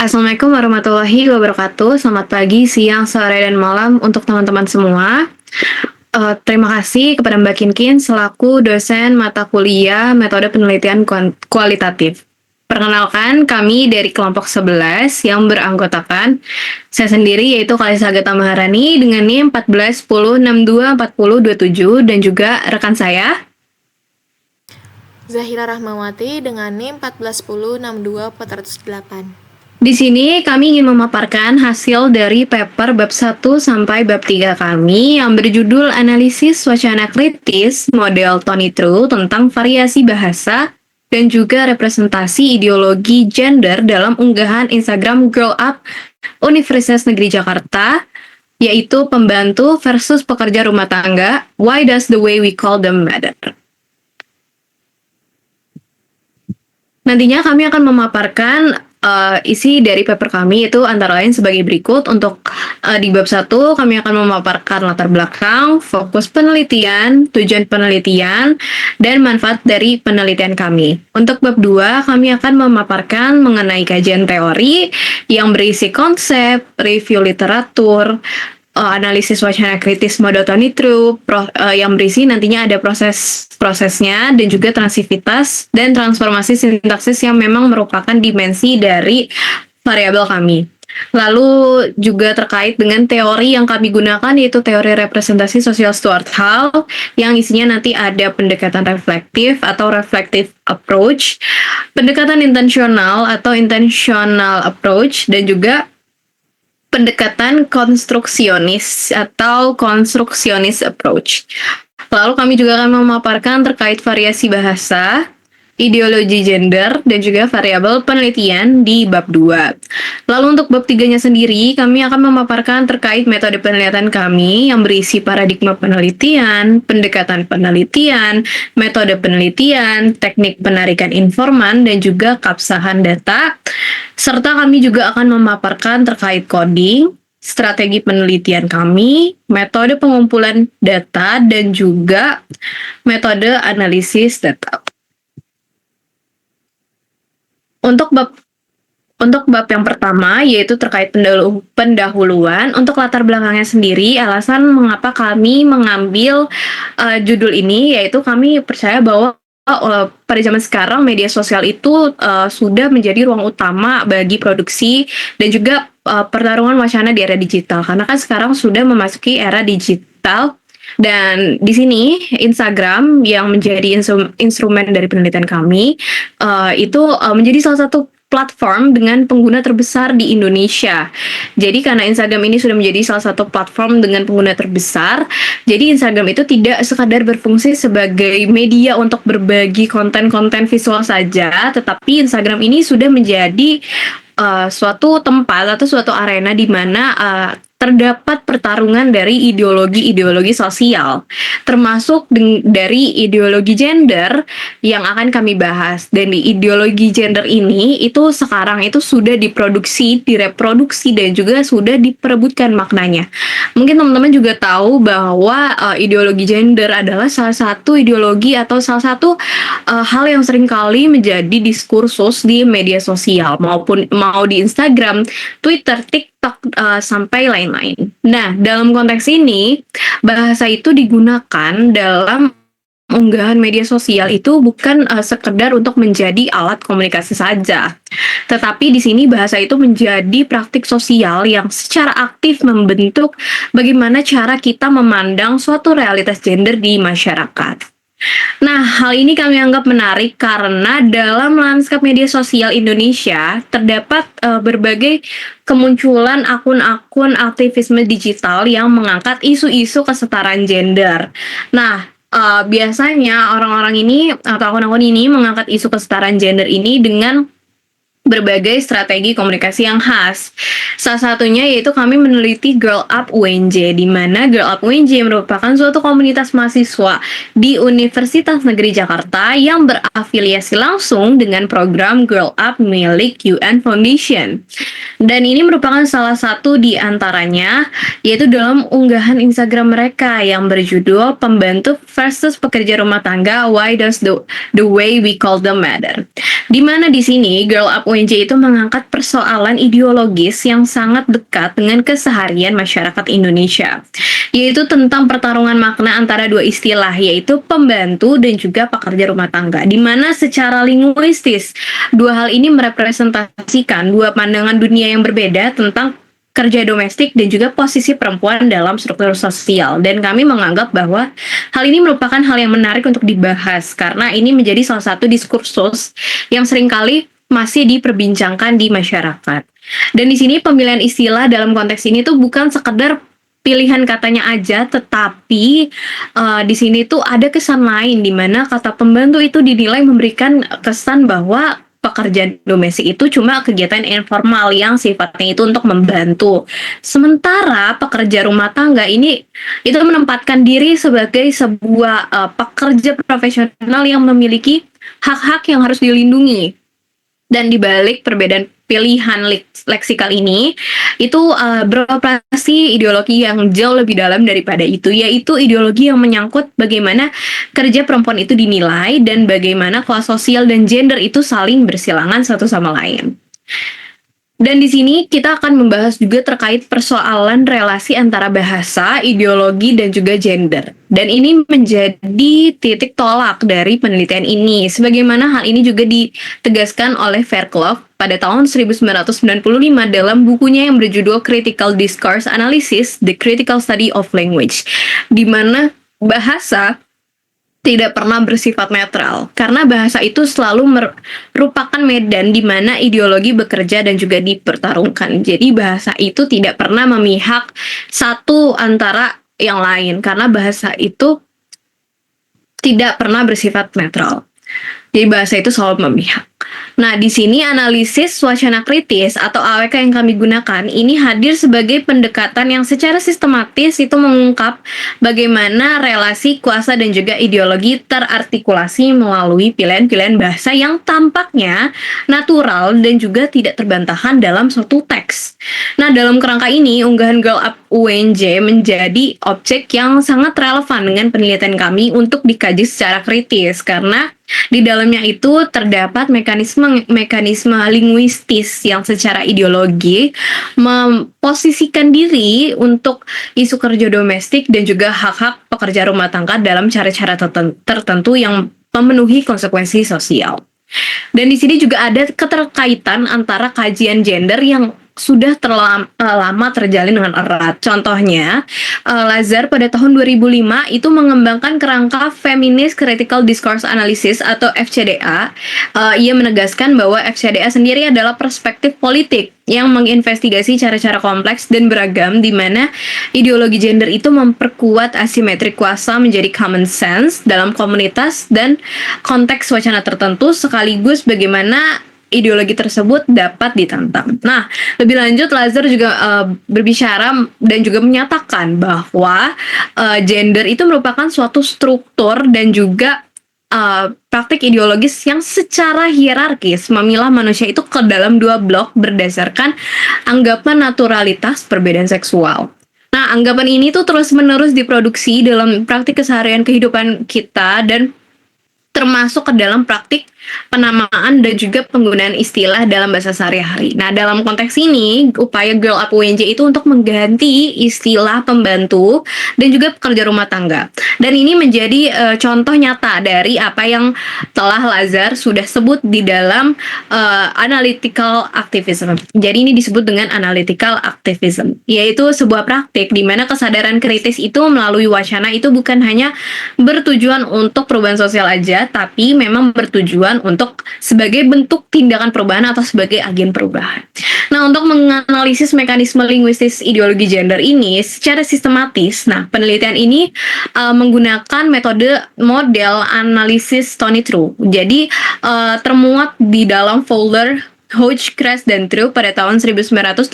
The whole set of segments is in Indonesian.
Assalamualaikum warahmatullahi wabarakatuh. Selamat pagi, siang, sore, dan malam untuk teman-teman semua. Terima kasih kepada Mbak Kinkin selaku dosen mata kuliah Metode Penelitian Kualitatif. Perkenalkan, kami dari kelompok 11 yang beranggotakan saya sendiri yaitu Kalisa Agatha Maharani dengan NIM 14 10 62 40 27 dan juga rekan saya Zahira Rahmawati dengan NIM 141062408. Di sini kami ingin memaparkan hasil dari paper bab 1 sampai bab 3 kami yang berjudul Analisis Wacana Kritis Model Tony True tentang variasi bahasa dan juga representasi ideologi gender dalam unggahan Instagram Girl Up Universitas Negeri Jakarta, yaitu pembantu versus pekerja rumah tangga, Why Does the Way We Call Them Matter? Nantinya kami akan memaparkan isi dari paper kami itu antara lain sebagai berikut. Untuk di bab 1 kami akan memaparkan latar belakang, fokus penelitian, tujuan penelitian, dan manfaat dari penelitian kami. Untuk bab 2 kami akan memaparkan mengenai kajian teori yang berisi konsep, review literatur, analisis wacana kritis model Tony True, yang berisi nantinya ada prosesnya dan juga transivitas dan transformasi sintaksis yang memang merupakan dimensi dari variabel kami. Lalu juga terkait dengan teori yang kami gunakan yaitu teori representasi sosial Stuart Hall yang isinya nanti ada pendekatan reflektif atau reflective approach, pendekatan intensional atau intentional approach, dan juga pendekatan konstruksionis atau konstruksionis approach. Lalu kami juga akan memaparkan terkait variasi bahasa, ideologi gender, dan juga variabel penelitian di bab 2. Lalu untuk bab 3-nya sendiri, kami akan memaparkan terkait metode penelitian kami yang berisi paradigma penelitian, pendekatan penelitian, metode penelitian, teknik penarikan informan, dan juga keabsahan data. Serta kami juga akan memaparkan terkait coding, strategi penelitian kami, metode pengumpulan data, dan juga metode analisis data. Untuk bab yang pertama, yaitu terkait pendahuluan, untuk latar belakangnya sendiri, alasan mengapa kami mengambil judul ini, yaitu kami percaya bahwa pada zaman sekarang media sosial itu sudah menjadi ruang utama bagi produksi dan juga pertarungan wacana di era digital. Karena kan sekarang sudah memasuki era digital. Dan di sini Instagram yang menjadi instrumen dari penelitian kami itu menjadi salah satu platform dengan pengguna terbesar di Indonesia. Jadi karena Instagram ini sudah menjadi salah satu platform dengan pengguna terbesar, jadi Instagram itu tidak sekadar berfungsi sebagai media untuk berbagi konten-konten visual saja, tetapi Instagram ini sudah menjadi suatu tempat atau suatu arena di mana terdapat pertarungan dari ideologi-ideologi sosial, termasuk dari ideologi gender yang akan kami bahas. Dan di ideologi gender ini itu sekarang itu sudah diproduksi, direproduksi, dan juga sudah diperebutkan maknanya. Mungkin teman-teman juga tahu bahwa ideologi gender adalah salah satu ideologi atau salah satu hal yang seringkali menjadi diskursus di media sosial, maupun mau di Instagram, Twitter, TikTok, sampai lain-lain. Nah, dalam konteks ini, bahasa itu digunakan dalam unggahan media sosial itu bukan sekedar untuk menjadi alat komunikasi saja. Tetapi di sini bahasa itu menjadi praktik sosial yang secara aktif membentuk bagaimana cara kita memandang suatu realitas gender di masyarakat. Nah, hal ini kami anggap menarik karena dalam lanskap media sosial Indonesia terdapat berbagai kemunculan akun-akun aktivisme digital yang mengangkat isu-isu kesetaraan gender. Nah, biasanya orang-orang ini atau akun-akun ini mengangkat isu kesetaraan gender ini dengan berbagai strategi komunikasi yang khas. Salah satunya yaitu kami meneliti Girl Up UNJ, di mana Girl Up UNJ merupakan suatu komunitas mahasiswa di Universitas Negeri Jakarta yang berafiliasi langsung dengan program Girl Up milik UN Foundation. Dan ini merupakan salah satu di antaranya, yaitu dalam unggahan Instagram mereka yang berjudul Pembantu versus Pekerja Rumah Tangga, Why Does the Way We Call Them Matter? Di mana di sini Girl Up UNJ itu mengangkat persoalan ideologis yang sangat dekat dengan keseharian masyarakat Indonesia, yaitu tentang pertarungan makna antara dua istilah, yaitu pembantu dan juga pekerja rumah tangga, di mana secara linguistis dua hal ini merepresentasikan dua pandangan dunia yang berbeda tentang kerja domestik dan juga posisi perempuan dalam struktur sosial. Dan kami menganggap bahwa hal ini merupakan hal yang menarik untuk dibahas karena ini menjadi salah satu diskursus yang seringkali masih diperbincangkan di masyarakat. Dan di sini pemilihan istilah dalam konteks ini tuh bukan sekedar pilihan katanya aja, tetapi di sini tuh ada kesan lain di mana kata pembantu itu dinilai memberikan kesan bahwa pekerjaan domestik itu cuma kegiatan informal yang sifatnya itu untuk membantu. Sementara pekerja rumah tangga ini itu menempatkan diri sebagai sebuah pekerja profesional yang memiliki hak-hak yang harus dilindungi. Dan di balik perbedaan pilihan leksikal ini, itu beroperasi ideologi yang jauh lebih dalam daripada itu, yaitu ideologi yang menyangkut bagaimana kerja perempuan itu dinilai dan bagaimana kelas sosial dan gender itu saling bersilangan satu sama lain. Dan di sini kita akan membahas juga terkait persoalan relasi antara bahasa, ideologi, dan juga gender. Dan ini menjadi titik tolak dari penelitian ini. Sebagaimana hal ini juga ditegaskan oleh Fairclough pada tahun 1995 dalam bukunya yang berjudul Critical Discourse Analysis, The Critical Study of Language, di mana bahasa tidak pernah bersifat netral, karena bahasa itu selalu merupakan medan di mana ideologi bekerja dan juga dipertarungkan. Jadi bahasa itu tidak pernah memihak satu antara yang lain, karena bahasa itu tidak pernah bersifat netral. Jadi bahasa itu selalu memihak. Nah, di sini analisis wacana kritis atau AWK yang kami gunakan ini hadir sebagai pendekatan yang secara sistematis itu mengungkap bagaimana relasi kuasa dan juga ideologi terartikulasi melalui pilihan-pilihan bahasa yang tampaknya natural dan juga tidak terbantahkan dalam suatu teks. Nah, dalam kerangka ini, unggahan Girl Up UNJ menjadi objek yang sangat relevan dengan penelitian kami untuk dikaji secara kritis, karena di dalamnya itu terdapat mekanisme linguistis yang secara ideologi memposisikan diri untuk isu kerja domestik dan juga hak-hak pekerja rumah tangga dalam cara-cara tertentu yang memenuhi konsekuensi sosial. Dan di sini juga ada keterkaitan antara kajian gender yang sudah lama terjalin dengan erat. Contohnya, Lazar pada tahun 2005 itu mengembangkan kerangka Feminist Critical Discourse Analysis atau FCDA. Ia menegaskan bahwa FCDA sendiri adalah perspektif politik yang menginvestigasi cara-cara kompleks dan beragam di mana ideologi gender itu memperkuat asimetri kuasa menjadi common sense dalam komunitas dan konteks wacana tertentu, sekaligus bagaimana ideologi tersebut dapat ditantang. Nah, lebih lanjut Lazar juga berbicara dan juga menyatakan bahwa gender itu merupakan suatu struktur dan juga praktik ideologis yang secara hierarkis memilah manusia itu ke dalam dua blok berdasarkan anggapan naturalitas perbedaan seksual. Nah, anggapan ini tuh terus-menerus diproduksi dalam praktik keseharian kehidupan kita dan termasuk ke dalam praktik penamaan dan juga penggunaan istilah dalam bahasa sehari-hari. Nah, dalam konteks ini, upaya Girl Up UNJ itu untuk mengganti istilah pembantu dan juga pekerja rumah tangga. Dan ini menjadi contoh nyata dari apa yang telah Lazar sudah sebut di dalam analytical activism. Jadi ini disebut dengan analytical activism, yaitu sebuah praktik di mana kesadaran kritis itu melalui wacana itu bukan hanya bertujuan untuk perubahan sosial aja, tapi memang bertujuan untuk sebagai bentuk tindakan perubahan atau sebagai agen perubahan. Nah, untuk menganalisis mekanisme linguistis ideologi gender ini secara sistematis, nah penelitian ini menggunakan metode model analisis Tony True. Jadi termuat di dalam folder Hodge, Kress, dan True pada tahun 1979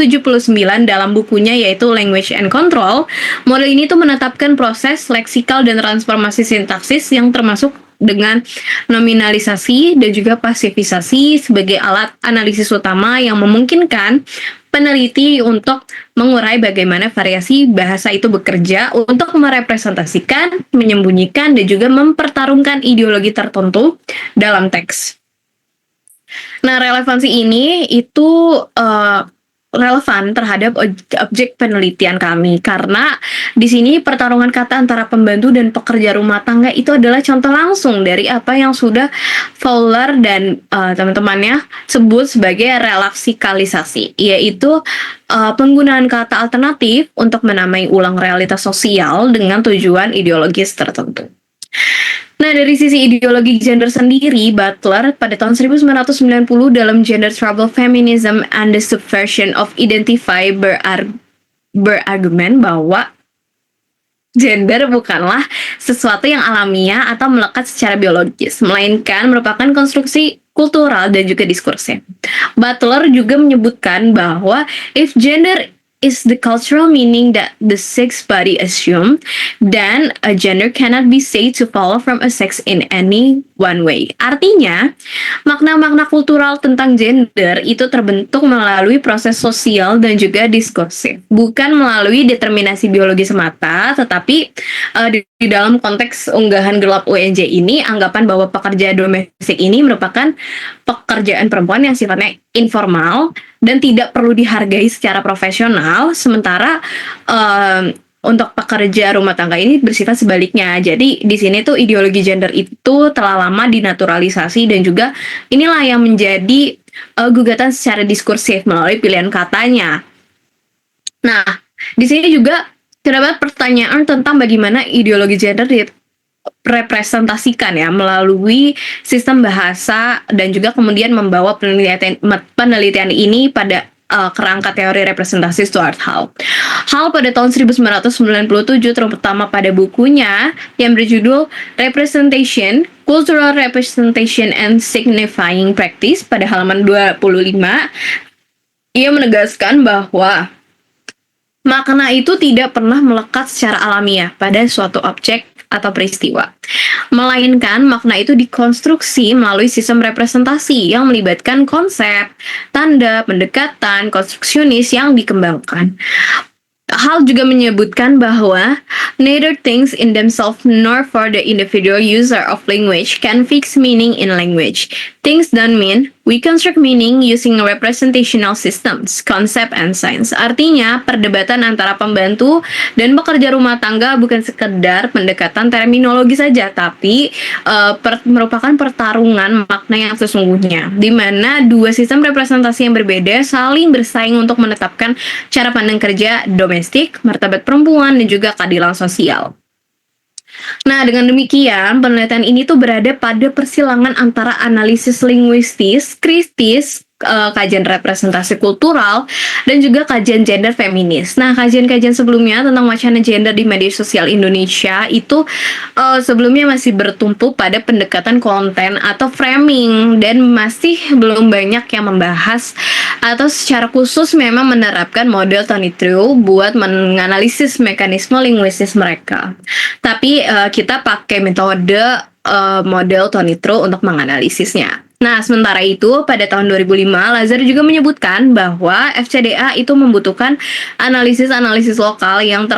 dalam bukunya yaitu Language and Control. Model ini tuh menetapkan proses leksikal dan transformasi sintaksis yang termasuk dengan nominalisasi dan juga pasifisasi sebagai alat analisis utama yang memungkinkan peneliti untuk mengurai bagaimana variasi bahasa itu bekerja untuk merepresentasikan, menyembunyikan, dan juga mempertarungkan ideologi tertentu dalam teks. Nah, relevansi ini itu relevan terhadap objek penelitian kami karena di sini pertarungan kata antara pembantu dan pekerja rumah tangga itu adalah contoh langsung dari apa yang sudah Fowler dan teman-temannya sebut sebagai relaksikalisasi, yaitu penggunaan kata alternatif untuk menamai ulang realitas sosial dengan tujuan ideologis tertentu. Nah, dari sisi ideologi gender sendiri, Butler pada tahun 1990 dalam Gender Trouble Feminism and the Subversion of Identity berargumen bahwa gender bukanlah sesuatu yang alamiah atau melekat secara biologis, melainkan merupakan konstruksi kultural dan juga diskursif. Butler juga menyebutkan bahwa if gender is the cultural meaning that the sex body assume, then a gender cannot be said to follow from a sex in any one way. Artinya, makna-makna kultural tentang gender itu terbentuk melalui proses sosial dan juga diskursif, bukan melalui determinasi biologi semata, tetapi di dalam konteks unggahan gelap UNJ ini, anggapan bahwa pekerja domestik ini merupakan pekerjaan perempuan yang sifatnya informal dan tidak perlu dihargai secara profesional, sementara untuk pekerja rumah tangga ini bersifat sebaliknya. Jadi di sini tuh ideologi gender itu telah lama dinaturalisasi dan juga inilah yang menjadi gugatan secara diskursif melalui pilihan katanya. Nah, di sini juga terdapat pertanyaan tentang bagaimana ideologi gender direpresentasikan ya melalui sistem bahasa dan juga kemudian membawa penelitian ini pada kerangka teori representasi Stuart Hall. Hall pada tahun 1997 terutama pada bukunya yang berjudul Representation, Cultural Representation and Signifying Practice pada halaman 25, ia menegaskan bahwa makna itu tidak pernah melekat secara alamiah pada suatu objek atau peristiwa, melainkan makna itu dikonstruksi melalui sistem representasi yang melibatkan konsep, tanda, pendekatan, konstruksionis yang dikembangkan. Hal juga menyebutkan bahwa neither things in themselves nor for the individual user of language can fix meaning in language. Things don't mean, we construct meaning using representational systems, concept, and science. Artinya, perdebatan antara pembantu dan pekerja rumah tangga bukan sekedar pendekatan terminologi saja, tapi merupakan pertarungan makna yang sesungguhnya, di mana dua sistem representasi yang berbeda saling bersaing untuk menetapkan cara pandang kerja domestik, martabat perempuan, dan juga keadilan sosial. Nah, dengan demikian, penelitian ini tuh berada pada persilangan antara analisis linguistis, kritis, kajian representasi kultural, dan juga kajian gender feminis. Nah, kajian-kajian sebelumnya tentang wacana gender di media sosial Indonesia itu sebelumnya masih bertumpu pada pendekatan konten atau framing dan masih belum banyak yang membahas atau secara khusus memang menerapkan model Tony True buat menganalisis mekanisme linguistis mereka. Tapi kita pakai metode model Tony True untuk menganalisisnya. Nah, sementara itu, pada tahun 2005, Lazar juga menyebutkan bahwa FCDA itu membutuhkan analisis-analisis lokal yang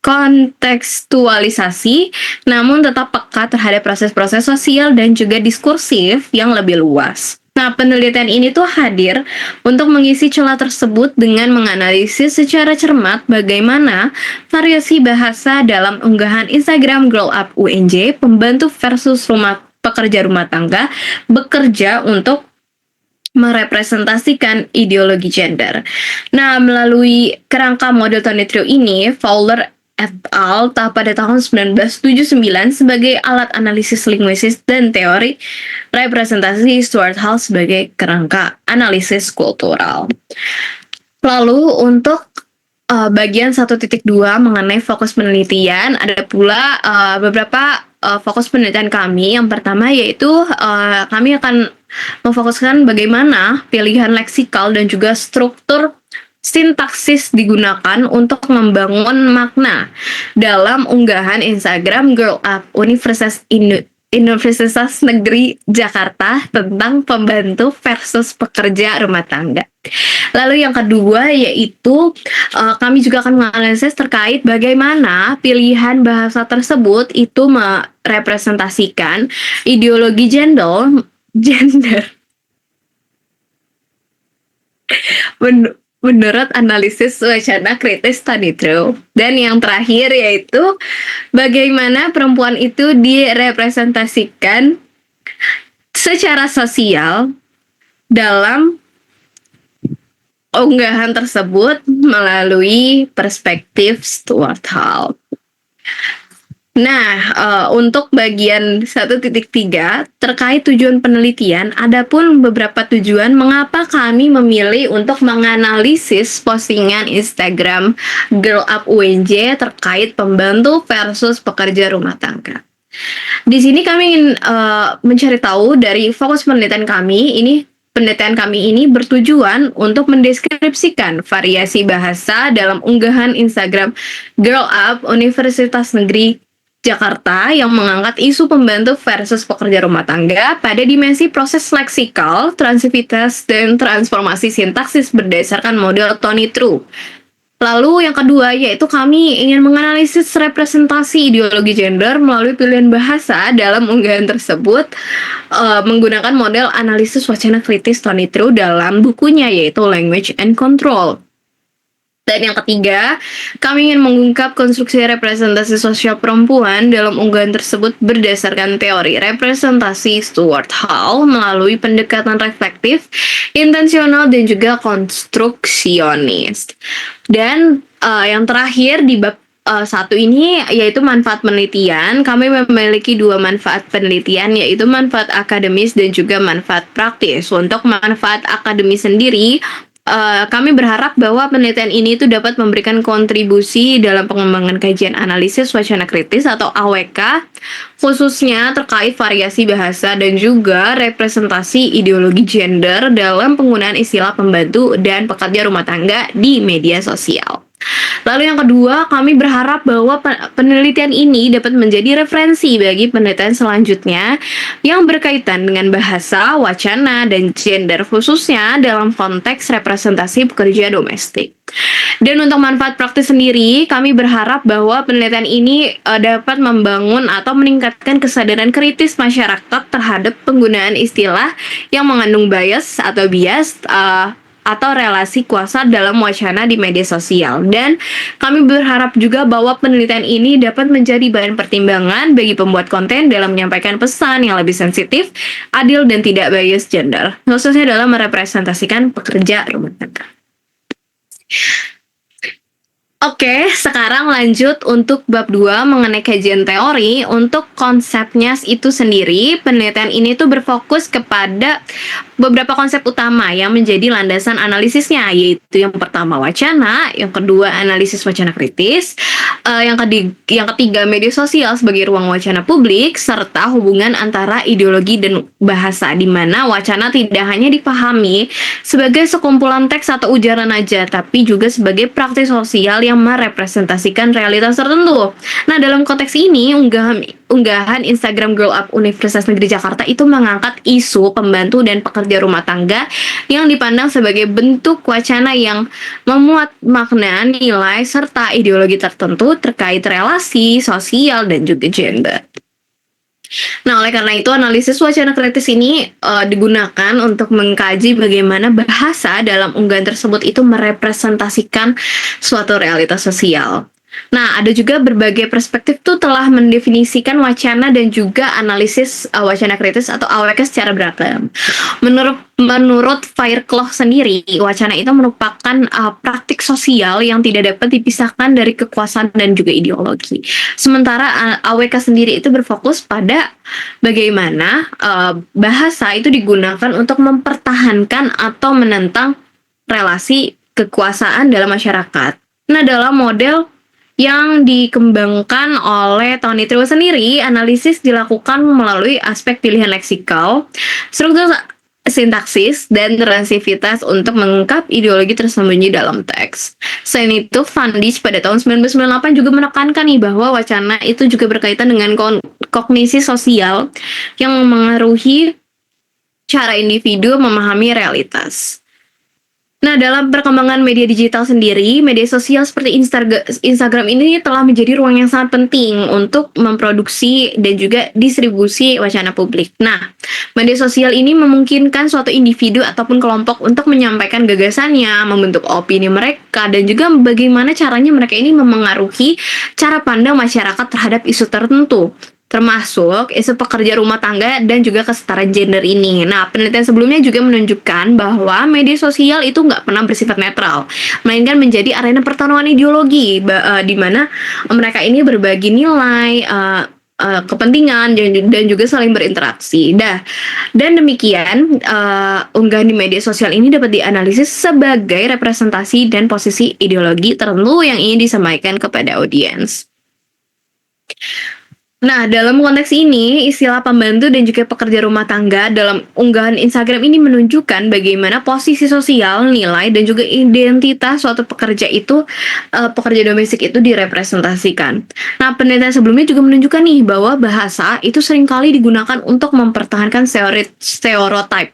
kontekstualisasi, namun tetap peka terhadap proses-proses sosial dan juga diskursif yang lebih luas. Nah, penelitian ini tuh hadir untuk mengisi celah tersebut dengan menganalisis secara cermat bagaimana variasi bahasa dalam unggahan Instagram Grow Up UNJ, pembantu versus pekerja rumah tangga, bekerja untuk merepresentasikan ideologi gender. Nah, melalui kerangka model Tony True ini, Fowler et al. Pada tahun 1979 sebagai alat analisis linguistis dan teori representasi Stuart Hall sebagai kerangka analisis kultural. Lalu untuk bagian 1.2 mengenai fokus penelitian, ada pula beberapa fokus penelitian kami. Yang pertama yaitu kami akan memfokuskan bagaimana pilihan leksikal dan juga struktur sintaksis digunakan untuk membangun makna dalam unggahan Instagram Girl Up Universitas Negeri Jakarta tentang pembantu versus pekerja rumah tangga. Lalu yang kedua yaitu kami juga akan menganalisis terkait bagaimana pilihan bahasa tersebut itu merepresentasikan ideologi gender. Menurut analisis wacana kritis Tony True. Dan yang terakhir yaitu bagaimana perempuan itu direpresentasikan secara sosial dalam unggahan tersebut melalui perspektif Stuart Hall. Nah, untuk bagian 1.3 terkait tujuan penelitian, adapun beberapa tujuan mengapa kami memilih untuk menganalisis postingan Instagram Girl Up UNJ terkait pembantu versus pekerja rumah tangga. Di sini kami ingin mencari tahu dari fokus penelitian kami ini. Penelitian kami ini bertujuan untuk mendeskripsikan variasi bahasa dalam unggahan Instagram Girl Up Universitas Negeri Jakarta yang mengangkat isu pembantu versus pekerja rumah tangga pada dimensi proses leksikal, transivitas, dan transformasi sintaksis berdasarkan model Tony True. Lalu yang kedua yaitu kami ingin menganalisis representasi ideologi gender melalui pilihan bahasa dalam unggahan tersebut menggunakan model analisis wacana kritis Tony True dalam bukunya yaitu Language and Control. Dan yang ketiga, kami ingin mengungkap konstruksi representasi sosial perempuan dalam unggahan tersebut berdasarkan teori representasi Stuart Hall melalui pendekatan reflektif, intensional, dan juga konstruksionis. Dan yang terakhir di bab satu ini yaitu manfaat penelitian. Kami memiliki dua manfaat penelitian yaitu manfaat akademis dan juga manfaat praktis. Untuk manfaat akademis sendiri, kami berharap bahwa penelitian ini itu dapat memberikan kontribusi dalam pengembangan kajian analisis wacana kritis atau AWK, khususnya terkait variasi bahasa dan juga representasi ideologi gender dalam penggunaan istilah pembantu dan pekerja rumah tangga di media sosial. Lalu yang kedua, kami berharap bahwa penelitian ini dapat menjadi referensi bagi penelitian selanjutnya yang berkaitan dengan bahasa, wacana, dan gender khususnya dalam konteks representasi pekerja domestik. Dan untuk manfaat praktis sendiri, kami berharap bahwa penelitian ini dapat membangun atau meningkatkan kesadaran kritis masyarakat terhadap penggunaan istilah yang mengandung bias atau bias atau relasi kuasa dalam wacana di media sosial. Dan kami berharap juga bahwa penelitian ini dapat menjadi bahan pertimbangan bagi pembuat konten dalam menyampaikan pesan yang lebih sensitif, adil, dan tidak bias gender, khususnya dalam merepresentasikan pekerja rumah tangga. Oke, sekarang lanjut untuk bab 2 mengenai kajian teori. Untuk konsepnya itu sendiri, penelitian ini tuh berfokus kepada beberapa konsep utama yang menjadi landasan analisisnya, yaitu yang pertama wacana, yang kedua analisis wacana kritis, yang ketiga media sosial sebagai ruang wacana publik, serta hubungan antara ideologi dan bahasa, di mana wacana tidak hanya dipahami sebagai sekumpulan teks atau ujaran aja, tapi juga sebagai praktik sosial yang merepresentasikan realitas tertentu. Nah, dalam konteks ini, unggahan Instagram Girl Up Universitas Negeri Jakarta itu mengangkat isu pembantu dan pekerja rumah tangga yang dipandang sebagai bentuk wacana yang memuat makna, nilai, serta ideologi tertentu terkait relasi, sosial, dan juga gender. Nah, oleh karena itu analisis wacana kritis ini digunakan untuk mengkaji bagaimana bahasa dalam unggahan tersebut itu merepresentasikan suatu realitas sosial. Nah, ada juga berbagai perspektif tuh telah mendefinisikan wacana dan juga analisis wacana kritis atau AWK secara beragam. Menurut Fairclough sendiri, wacana itu merupakan praktik sosial yang tidak dapat dipisahkan dari kekuasaan dan juga ideologi. Sementara AWK sendiri itu berfokus pada bagaimana bahasa itu digunakan untuk mempertahankan atau menentang relasi kekuasaan dalam masyarakat. Nah, dalam model yang dikembangkan oleh Tony True sendiri, analisis dilakukan melalui aspek pilihan leksikal, struktur sintaksis, dan transivitas untuk mengungkap ideologi tersembunyi dalam teks. Selain itu, Van Dijk pada tahun 1998 juga menekankan nih bahwa wacana itu juga berkaitan dengan kognisi sosial yang mengaruhi cara individu memahami realitas. Nah, dalam perkembangan media digital sendiri, media sosial seperti Instagram ini telah menjadi ruang yang sangat penting untuk memproduksi dan juga distribusi wacana publik. Nah, media sosial ini memungkinkan suatu individu ataupun kelompok untuk menyampaikan gagasannya, membentuk opini mereka, dan juga bagaimana caranya mereka ini memengaruhi cara pandang masyarakat terhadap isu tertentu, termasuk isu pekerja rumah tangga dan juga kesetaraan gender ini. Nah, penelitian sebelumnya juga menunjukkan bahwa media sosial itu nggak pernah bersifat netral, melainkan menjadi arena pertarungan ideologi, di mana mereka ini berbagi nilai, kepentingan dan juga saling berinteraksi. Dan demikian, unggahan di media sosial ini dapat dianalisis sebagai representasi dan posisi ideologi tertentu yang ingin disampaikan kepada audiens. Nah, dalam konteks ini, istilah pembantu dan juga pekerja rumah tangga dalam unggahan Instagram ini menunjukkan bagaimana posisi sosial, nilai, dan juga identitas suatu pekerja domestik itu direpresentasikan. Nah, penelitian sebelumnya juga menunjukkan nih bahwa bahasa itu seringkali digunakan untuk mempertahankan stereotip,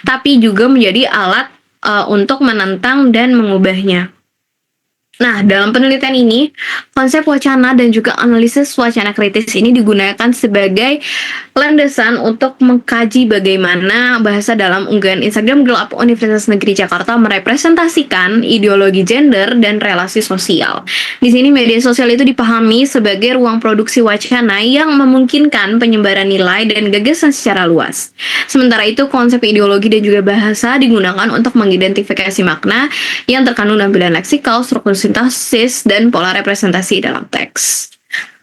tapi juga menjadi alat untuk menentang dan mengubahnya. Nah, dalam penelitian ini, konsep wacana dan juga analisis wacana kritis ini digunakan sebagai landasan untuk mengkaji bagaimana bahasa dalam unggahan Instagram gelap Universitas Negeri Jakarta merepresentasikan ideologi gender dan relasi sosial. Di sini media sosial itu dipahami sebagai ruang produksi wacana yang memungkinkan penyebaran nilai dan gagasan secara luas. Sementara itu, konsep ideologi dan juga bahasa digunakan untuk mengidentifikasi makna yang terkandung dalam pilihan leksikal, struktur sintaksis, dan pola representasi dalam teks.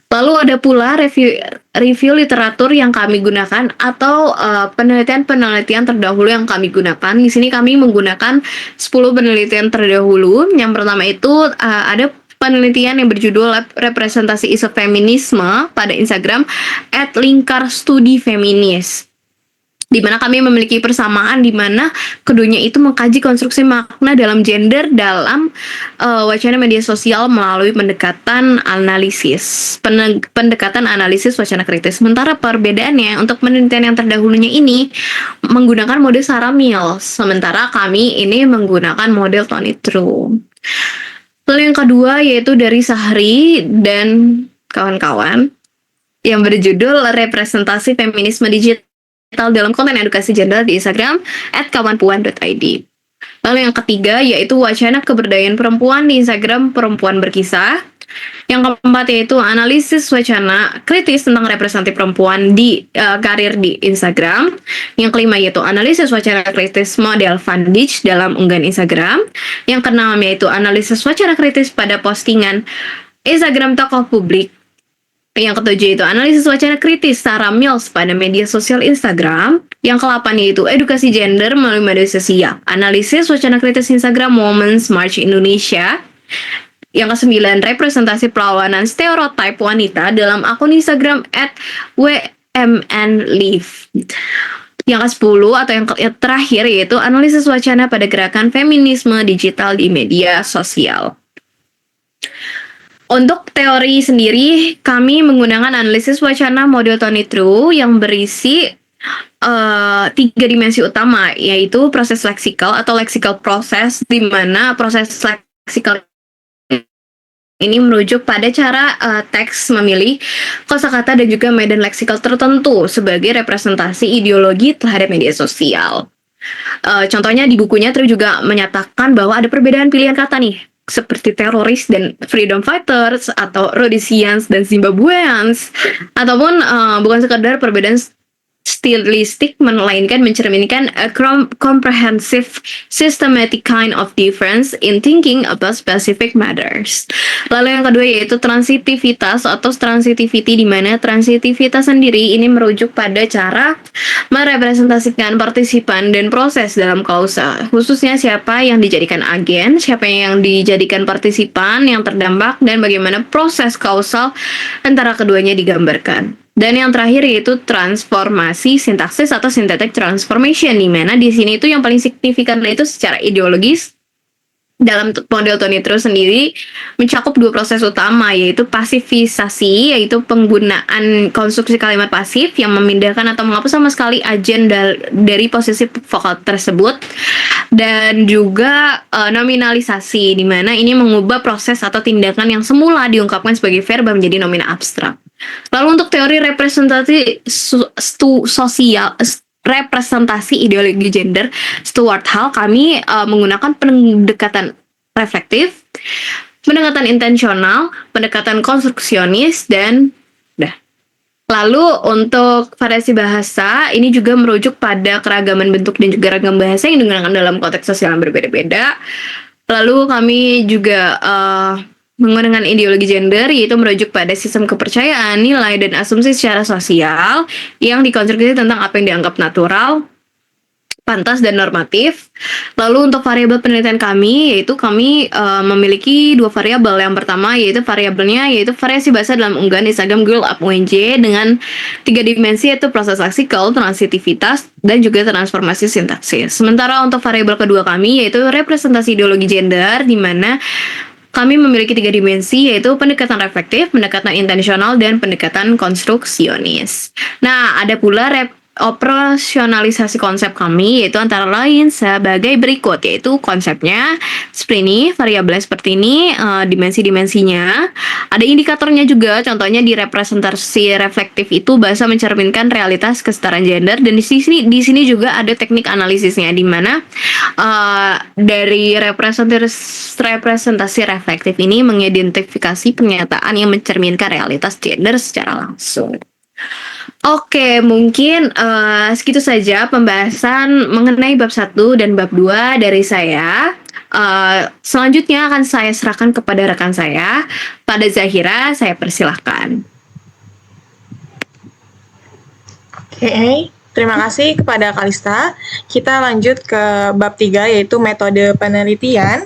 Lalu ada pula review literatur yang kami gunakan atau penelitian-penelitian terdahulu yang kami gunakan. Di sini kami menggunakan 10 penelitian terdahulu. Yang pertama itu ada penelitian yang berjudul representasi isu feminisme pada Instagram @lingkar_studi_feminis, di mana kami memiliki persamaan di mana keduanya itu mengkaji konstruksi makna dalam gender dalam wacana media sosial melalui pendekatan analisis wacana kritis. Sementara perbedaannya untuk penelitian yang terdahulunya ini menggunakan mode Sarah Mills, sementara kami ini menggunakan model Tony True. Lalu yang kedua yaitu dari Sahri dan kawan-kawan yang berjudul representasi feminisme digital dalam konten edukasi gender di Instagram @kawanpuan.id. Lalu yang ketiga yaitu wacana keberdayaan perempuan di Instagram Perempuan Berkisah. Yang keempat yaitu analisis wacana kritis tentang representasi perempuan di karir di Instagram. Yang kelima yaitu analisis wacana kritis model Van Dijk dalam unggahan Instagram. Yang keenam yaitu analisis wacana kritis pada postingan Instagram tokoh publik. Yang ketujuh itu analisis wacana kritis Sarah Mills pada media sosial Instagram. Yang ke-8 yaitu edukasi gender melalui media sosial. Analisis wacana kritis Instagram Women's March Indonesia. Yang ke-9 representasi perlawanan stereotip wanita dalam akun Instagram @wmnlive. Yang ke-10 atau yang terakhir yaitu analisis wacana pada gerakan feminisme digital di media sosial. Untuk teori sendiri, kami menggunakan analisis wacana model Tony True yang berisi 3 dimensi utama, yaitu proses leksikal atau lexical process, di mana proses leksikal ini merujuk pada cara teks memilih kosakata dan juga medan leksikal tertentu sebagai representasi ideologi terhadap media sosial. Contohnya di bukunya True juga menyatakan bahwa ada perbedaan pilihan kata nih, seperti teroris dan freedom fighters, atau Rhodesians dan Zimbabweans, ataupun bukan sekadar perbedaan stilistik, melainkan mencerminkan a comprehensive systematic kind of difference in thinking about specific matters. Lalu yang kedua yaitu transitivitas atau transitivity, di mana transitivitas sendiri ini merujuk pada cara merepresentasikan partisipan dan proses dalam kausa, khususnya siapa yang dijadikan agen, siapa yang dijadikan partisipan yang terdampak, dan bagaimana proses kausal antara keduanya digambarkan. Dan yang terakhir yaitu transformasi sintaksis atau synthetic transformation, di mana di sini itu yang paling signifikan itu secara ideologis dalam model Tony True sendiri mencakup dua proses utama, yaitu pasifisasi, yaitu penggunaan konstruksi kalimat pasif yang memindahkan atau menghapus sama sekali agen dari posisi vokal tersebut, dan juga nominalisasi, di mana ini mengubah proses atau tindakan yang semula diungkapkan sebagai verba menjadi nomina abstrak. Lalu untuk teori representasi sosial, representasi ideologi gender Stuart Hall, kami menggunakan pendekatan reflektif, pendekatan intensional, pendekatan konstruksionis, dan lalu untuk variasi bahasa ini juga merujuk pada keragaman bentuk dan juga ragam bahasa yang digunakan dalam konteks sosial yang berbeda-beda. Lalu kami juga menggunakan ideologi gender, yaitu merujuk pada sistem kepercayaan, nilai, dan asumsi secara sosial yang dikonstruksi tentang apa yang dianggap natural, pantas, dan normatif. Lalu untuk variabel penelitian kami, yaitu kami memiliki dua variabel. Yang pertama yaitu variabelnya yaitu variasi bahasa dalam unggahan Instagram Girl Up UNJ dengan 3 dimensi, yaitu proses leksikal, transitivitas, dan juga transformasi sintaksis. Sementara untuk variabel kedua kami yaitu representasi ideologi gender, di mana kami memiliki 3 dimensi, yaitu pendekatan reflektif, pendekatan intensional, dan pendekatan konstruksionis. Nah, ada pula operasionalisasi konsep kami, yaitu antara lain sebagai berikut, yaitu konsepnya seperti ini, variabelnya seperti ini, dimensi-dimensinya. Ada indikatornya juga, contohnya di representasi reflektif itu bahasa mencerminkan realitas kesetaraan gender, dan di sini juga ada teknik analisisnya, di mana dari representasi reflektif ini mengidentifikasi pernyataan yang mencerminkan realitas gender secara langsung. Oke, mungkin segitu saja pembahasan mengenai bab 1 dan bab 2 dari saya. Selanjutnya akan saya serahkan kepada rekan saya, pada Zahira. Saya persilahkan. Oke, terima kasih kepada Kalista. Kita lanjut ke bab 3, yaitu metode penelitian.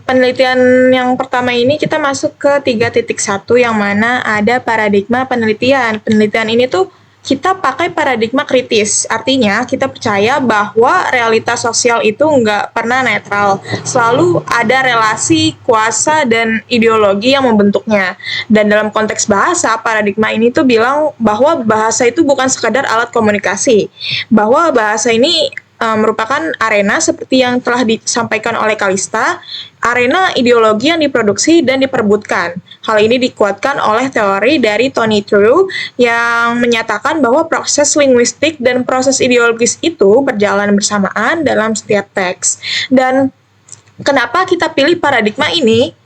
Penelitian yang pertama ini kita masuk ke 3.1 yang mana ada paradigma penelitian. Penelitian ini tuh kita pakai paradigma kritis, artinya kita percaya bahwa realitas sosial itu nggak pernah netral, selalu ada relasi kuasa dan ideologi yang membentuknya. Dan dalam konteks bahasa, paradigma ini tuh bilang bahwa bahasa itu bukan sekadar alat komunikasi, bahwa bahasa ini merupakan arena seperti yang telah disampaikan oleh Kalista, arena ideologi yang diproduksi dan diperebutkan. Hal ini dikuatkan oleh teori dari Tony True yang menyatakan bahwa proses linguistik dan proses ideologis itu berjalan bersamaan dalam setiap teks. Dan kenapa kita pilih paradigma ini?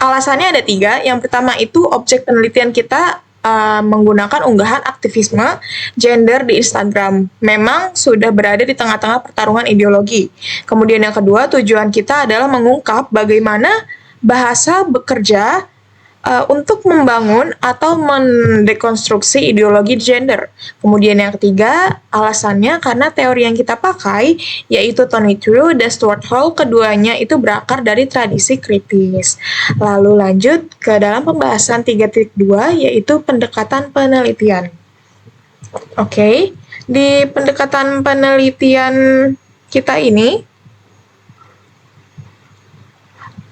Alasannya ada 3. Yang pertama itu objek penelitian kita menggunakan unggahan aktivisme gender di Instagram. Memang sudah berada di tengah-tengah pertarungan ideologi. Kemudian yang kedua, tujuan kita adalah mengungkap bagaimana bahasa bekerja untuk membangun atau mendekonstruksi ideologi gender. Kemudian yang ketiga, alasannya karena teori yang kita pakai, yaitu Tony True dan Stuart Hall, keduanya itu berakar dari tradisi kritis. Lalu lanjut ke dalam pembahasan 3.2, yaitu pendekatan penelitian. Oke, di pendekatan penelitian kita ini,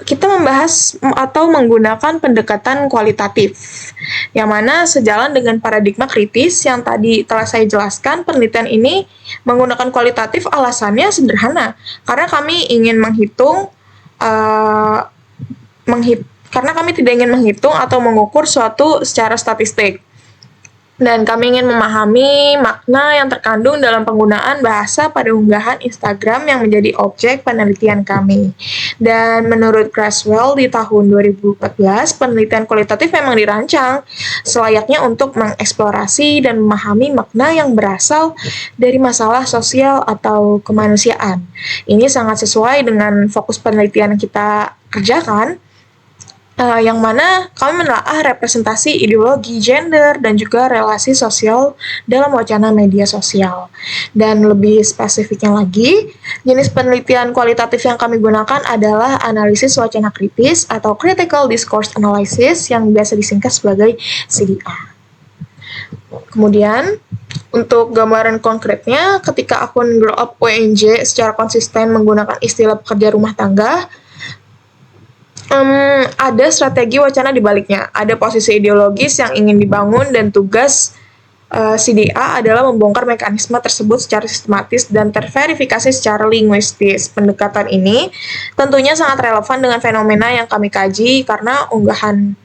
kita membahas atau menggunakan pendekatan kualitatif, yang mana sejalan dengan paradigma kritis yang tadi telah saya jelaskan. Penelitian ini menggunakan kualitatif, alasannya sederhana, karena kami ingin karena kami tidak ingin menghitung atau mengukur suatu secara statistik. Dan kami ingin memahami makna yang terkandung dalam penggunaan bahasa pada unggahan Instagram yang menjadi objek penelitian kami. Dan menurut Creswell di tahun 2014, penelitian kualitatif memang dirancang selayaknya untuk mengeksplorasi dan memahami makna yang berasal dari masalah sosial atau kemanusiaan. Ini sangat sesuai dengan fokus penelitian yang kita kerjakan, yang mana kami menelaah representasi ideologi gender dan juga relasi sosial dalam wacana media sosial. Dan lebih spesifiknya lagi, jenis penelitian kualitatif yang kami gunakan adalah analisis wacana kritis atau Critical Discourse Analysis yang biasa disingkat sebagai CDA. Kemudian, untuk gambaran konkretnya, ketika akun Grow Up UNJ secara konsisten menggunakan istilah pekerja rumah tangga, ada strategi wacana di baliknya, ada posisi ideologis yang ingin dibangun dan tugas CDA adalah membongkar mekanisme tersebut secara sistematis dan terverifikasi secara linguistis. Pendekatan ini tentunya sangat relevan dengan fenomena yang kami kaji karena unggahan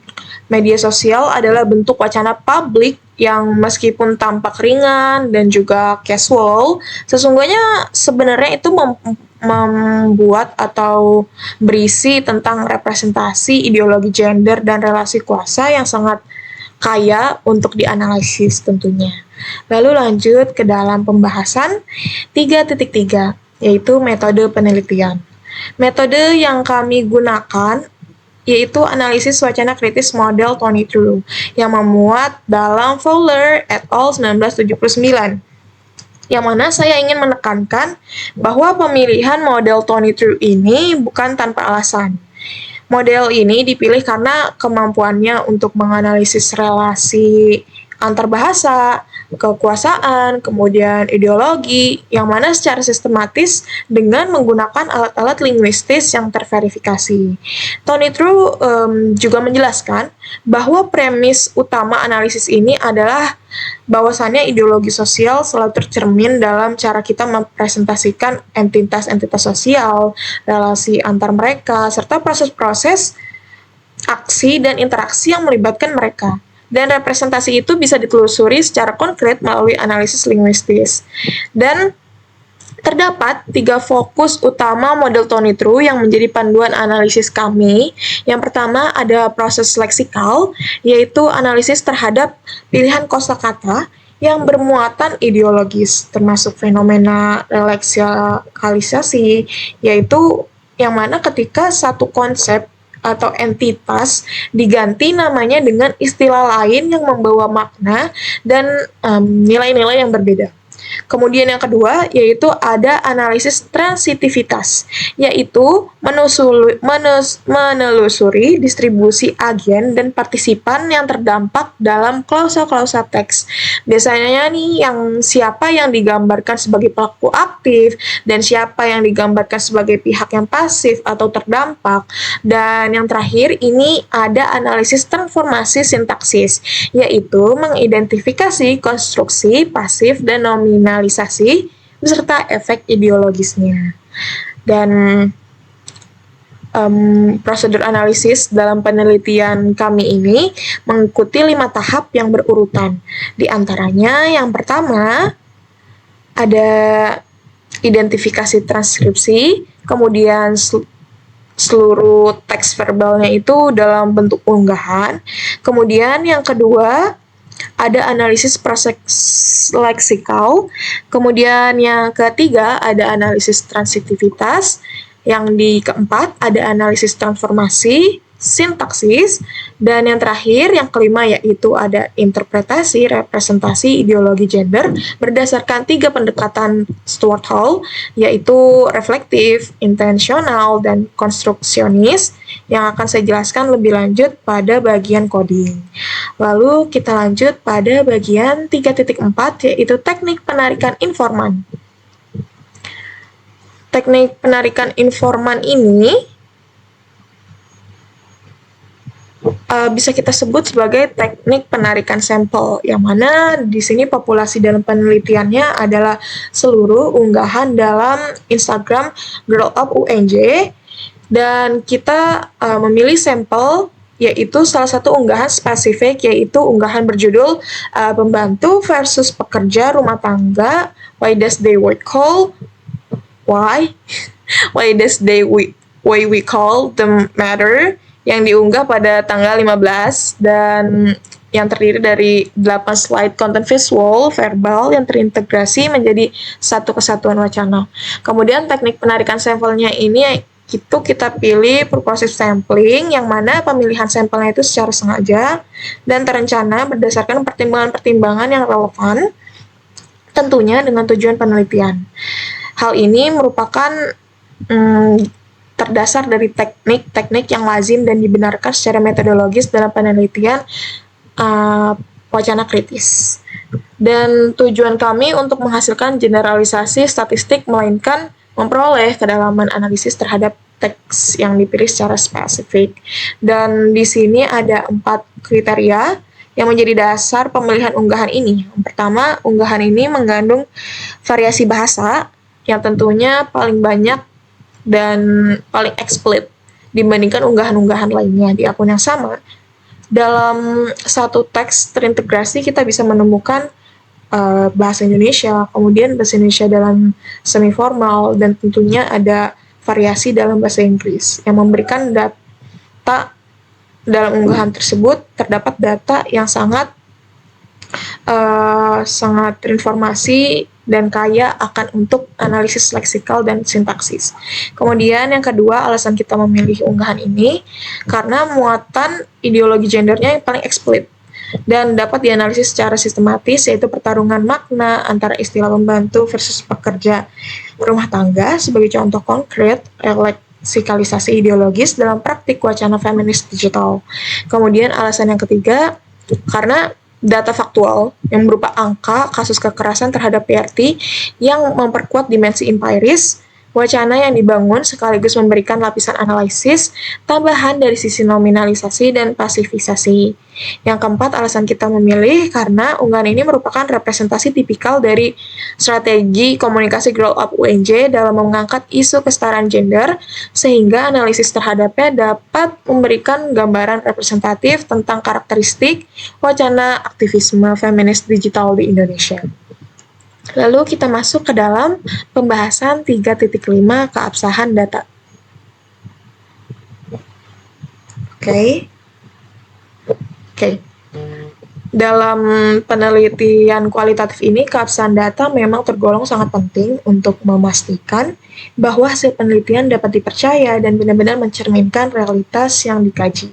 media sosial adalah bentuk wacana publik yang meskipun tampak ringan dan juga casual, sesungguhnya sebenarnya itu membuat atau berisi tentang representasi ideologi gender dan relasi kuasa yang sangat kaya untuk dianalisis tentunya. Lalu lanjut ke dalam pembahasan 3.3, yaitu metode penelitian. Metode yang kami gunakan yaitu analisis wacana kritis model Tony True yang memuat dalam Fowler et al. 1979. Yang mana saya ingin menekankan bahwa pemilihan model Tony True ini bukan tanpa alasan. Model ini dipilih karena kemampuannya untuk menganalisis relasi antar bahasa, kekuasaan, kemudian ideologi, yang mana secara sistematis dengan menggunakan alat-alat linguistis yang terverifikasi. Tony True juga menjelaskan bahwa premis utama analisis ini adalah bahwasannya ideologi sosial selalu tercermin dalam cara kita mempresentasikan entitas-entitas sosial, relasi antar mereka, serta proses-proses aksi dan interaksi yang melibatkan mereka. Dan representasi itu bisa ditelusuri secara konkret melalui analisis linguistis. Dan terdapat 3 fokus utama model Tony True yang menjadi panduan analisis kami. Yang pertama ada proses leksikal, yaitu analisis terhadap pilihan kosakata yang bermuatan ideologis, termasuk fenomena releksikalisasi, yaitu yang mana ketika satu konsep atau entitas diganti namanya dengan istilah lain yang membawa makna dan nilai-nilai yang berbeda. Kemudian yang kedua yaitu ada analisis transitivitas, yaitu menelusuri distribusi agen dan partisipan yang terdampak dalam klausa-klausa teks. Biasanya nih siapa yang digambarkan sebagai pelaku aktif dan siapa yang digambarkan sebagai pihak yang pasif atau terdampak. Dan yang terakhir ini ada analisis transformasi sintaksis, yaitu mengidentifikasi konstruksi pasif dan nominalisasi beserta efek ideologisnya. Dan prosedur analisis dalam penelitian kami ini mengikuti 5 tahap yang berurutan. Di antaranya yang pertama ada identifikasi transkripsi, kemudian seluruh teks verbalnya itu dalam bentuk unggahan. Kemudian yang kedua ada analisis proses leksikal. Kemudian yang ketiga ada analisis transitivitas. Yang di keempat ada analisis transformasi sintaksis. Dan yang terakhir, yang kelima, yaitu ada interpretasi representasi ideologi gender berdasarkan 3 pendekatan Stuart Hall, yaitu reflektif, intensional, dan konstruksionis, yang akan saya jelaskan lebih lanjut pada bagian coding. Lalu kita lanjut pada bagian 3.4, yaitu teknik penarikan informan. Teknik penarikan informan ini bisa kita sebut sebagai teknik penarikan sampel, yang mana di sini populasi dalam penelitiannya adalah seluruh unggahan dalam Instagram Grow Up UNJ, dan kita memilih sampel yaitu salah satu unggahan spesifik, yaitu unggahan berjudul pembantu versus pekerja rumah tangga, why does they call we call them matter, yang diunggah pada tanggal 15 dan yang terdiri dari 8 slide content visual verbal yang terintegrasi menjadi satu kesatuan wacana. Kemudian teknik penarikan sampelnya ini itu kita pilih purposive sampling, yang mana pemilihan sampelnya itu secara sengaja dan terencana berdasarkan pertimbangan-pertimbangan yang relevan tentunya dengan tujuan penelitian. Hal ini merupakan terdasar dari teknik-teknik yang lazim dan dibenarkan secara metodologis dalam penelitian wacana kritis. Dan tujuan kami untuk menghasilkan generalisasi statistik melainkan memperoleh kedalaman analisis terhadap teks yang dipilih secara spesifik. Dan di sini ada 4 kriteria yang menjadi dasar pemilihan unggahan ini. Yang pertama, unggahan ini mengandung variasi bahasa yang tentunya paling banyak dan paling eksplisit dibandingkan unggahan-unggahan lainnya di akun yang sama. Dalam satu teks terintegrasi kita bisa menemukan bahasa Indonesia, kemudian bahasa Indonesia dalam semi formal, dan tentunya ada variasi dalam bahasa Inggris yang memberikan data dalam unggahan tersebut. Terdapat data yang sangat terinformasi dan kaya akan untuk analisis leksikal dan sintaksis. Kemudian yang kedua, alasan kita memilih unggahan ini karena muatan ideologi gendernya yang paling eksplisit dan dapat dianalisis secara sistematis, yaitu pertarungan makna antara istilah pembantu versus pekerja rumah tangga sebagai contoh konkret leksikalisasi ideologis dalam praktik wacana feminis digital. Kemudian alasan yang ketiga, karena data faktual yang berupa angka kasus kekerasan terhadap PRT yang memperkuat dimensi empiris wacana yang dibangun sekaligus memberikan lapisan analisis tambahan dari sisi nominalisasi dan pasifisasi. Yang keempat, alasan kita memilih karena unggahan ini merupakan representasi tipikal dari strategi komunikasi Grow Up UNJ dalam mengangkat isu kesetaraan gender, sehingga analisis terhadapnya dapat memberikan gambaran representatif tentang karakteristik wacana aktivisme feminis digital di Indonesia. Lalu kita masuk ke dalam pembahasan 3.5 keabsahan data. Oke. Dalam penelitian kualitatif ini, keabsahan data memang tergolong sangat penting untuk memastikan bahwa hasil penelitian dapat dipercaya dan benar-benar mencerminkan realitas yang dikaji.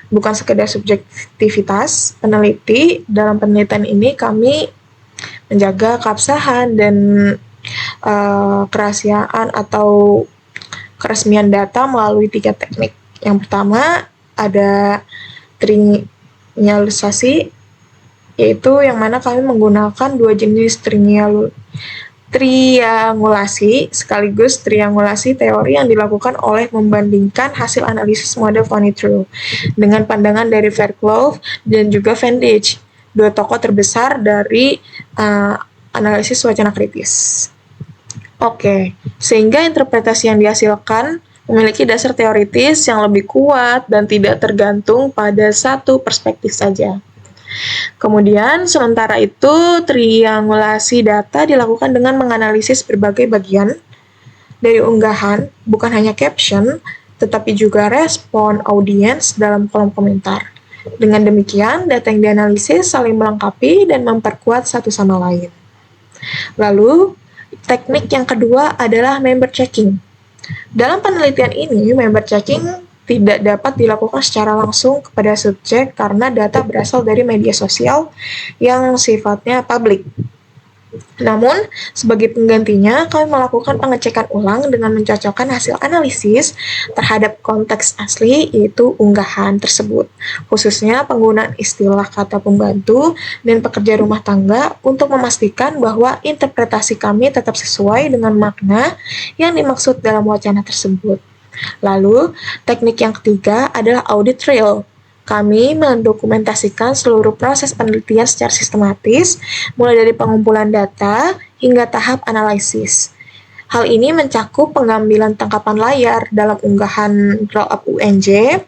Bukan sekedar subjektivitas peneliti, dalam penelitian ini kami menjaga keabsahan dan kerahasiaan atau keresmian data melalui 3 teknik. Yang pertama ada triangulasi, yaitu yang mana kami menggunakan 2 jenis triangulasi sekaligus triangulasi teori yang dilakukan oleh membandingkan hasil analisis model Von True dengan pandangan dari Fairclough dan juga Van Dijk, 2 tokoh terbesar dari analisis wacana kritis. Sehingga interpretasi yang dihasilkan memiliki dasar teoritis yang lebih kuat dan tidak tergantung pada satu perspektif saja. Kemudian, sementara itu, triangulasi data dilakukan dengan menganalisis berbagai bagian dari unggahan, bukan hanya caption, tetapi juga respon audiens dalam kolom komentar. Dengan demikian, data yang dianalisis saling melengkapi dan memperkuat satu sama lain. Lalu, teknik yang kedua adalah member checking. Dalam penelitian ini, member checking tidak dapat dilakukan secara langsung kepada subjek karena data berasal dari media sosial yang sifatnya publik. Namun, sebagai penggantinya, kami melakukan pengecekan ulang dengan mencocokkan hasil analisis terhadap konteks asli, yaitu unggahan tersebut, khususnya penggunaan istilah kata pembantu dan pekerja rumah tangga untuk memastikan bahwa interpretasi kami tetap sesuai dengan makna yang dimaksud dalam wacana tersebut. Lalu, teknik yang ketiga adalah audit trail. Kami mendokumentasikan seluruh proses penelitian secara sistematis, mulai dari pengumpulan data hingga tahap analisis. Hal ini mencakup pengambilan tangkapan layar dalam unggahan Grow Up UNJ,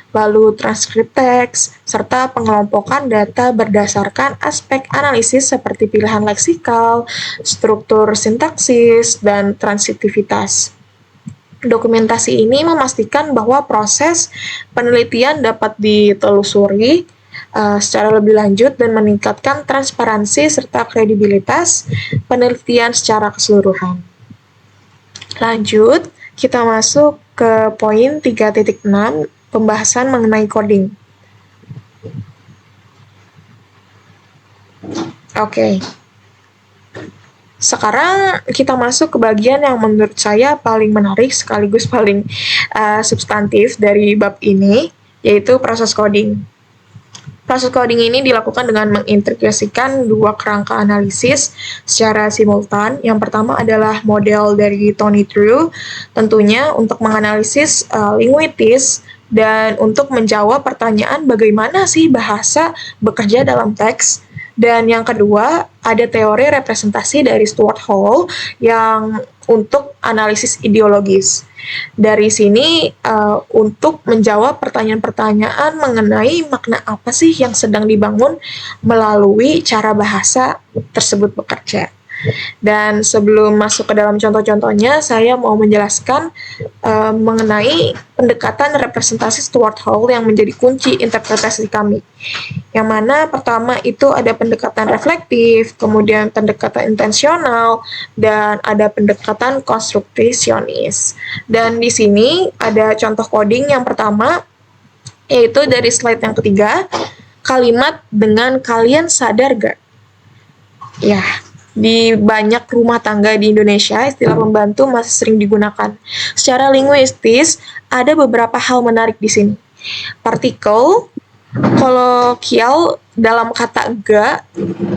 lalu transkrip teks, serta pengelompokan data berdasarkan aspek analisis seperti pilihan leksikal, struktur sintaksis, dan transitivitas. Dokumentasi ini memastikan bahwa proses penelitian dapat ditelusuri secara lebih lanjut dan meningkatkan transparansi serta kredibilitas penelitian secara keseluruhan. Lanjut, kita masuk ke poin 3.6, pembahasan mengenai coding. Sekarang kita masuk ke bagian yang menurut saya paling menarik sekaligus paling substantif dari bab ini, yaitu proses coding. Proses coding ini dilakukan dengan mengintegrasikan dua kerangka analisis secara simultan. Yang pertama adalah model dari Tony Drew, tentunya untuk menganalisis linguistis dan untuk menjawab pertanyaan bagaimana sih bahasa bekerja dalam teks. Dan yang kedua, ada teori representasi dari Stuart Hall yang untuk analisis ideologis. Dari sini, untuk menjawab pertanyaan-pertanyaan mengenai makna apa sih yang sedang dibangun melalui cara bahasa tersebut bekerja. Dan sebelum masuk ke dalam contoh-contohnya, saya mau menjelaskan mengenai pendekatan representasi Stuart Hall yang menjadi kunci interpretasi kami. Yang mana pertama itu ada pendekatan reflektif, kemudian pendekatan intensional, dan ada pendekatan konstruksionis. Dan di sini ada contoh coding yang pertama, yaitu dari slide yang ketiga, kalimat dengan kalian sadar gak? Ya, di banyak rumah tangga di Indonesia, istilah pembantu masih sering digunakan. Secara linguistis, ada beberapa hal menarik di sini. Partikel, kolokial dalam kata ga,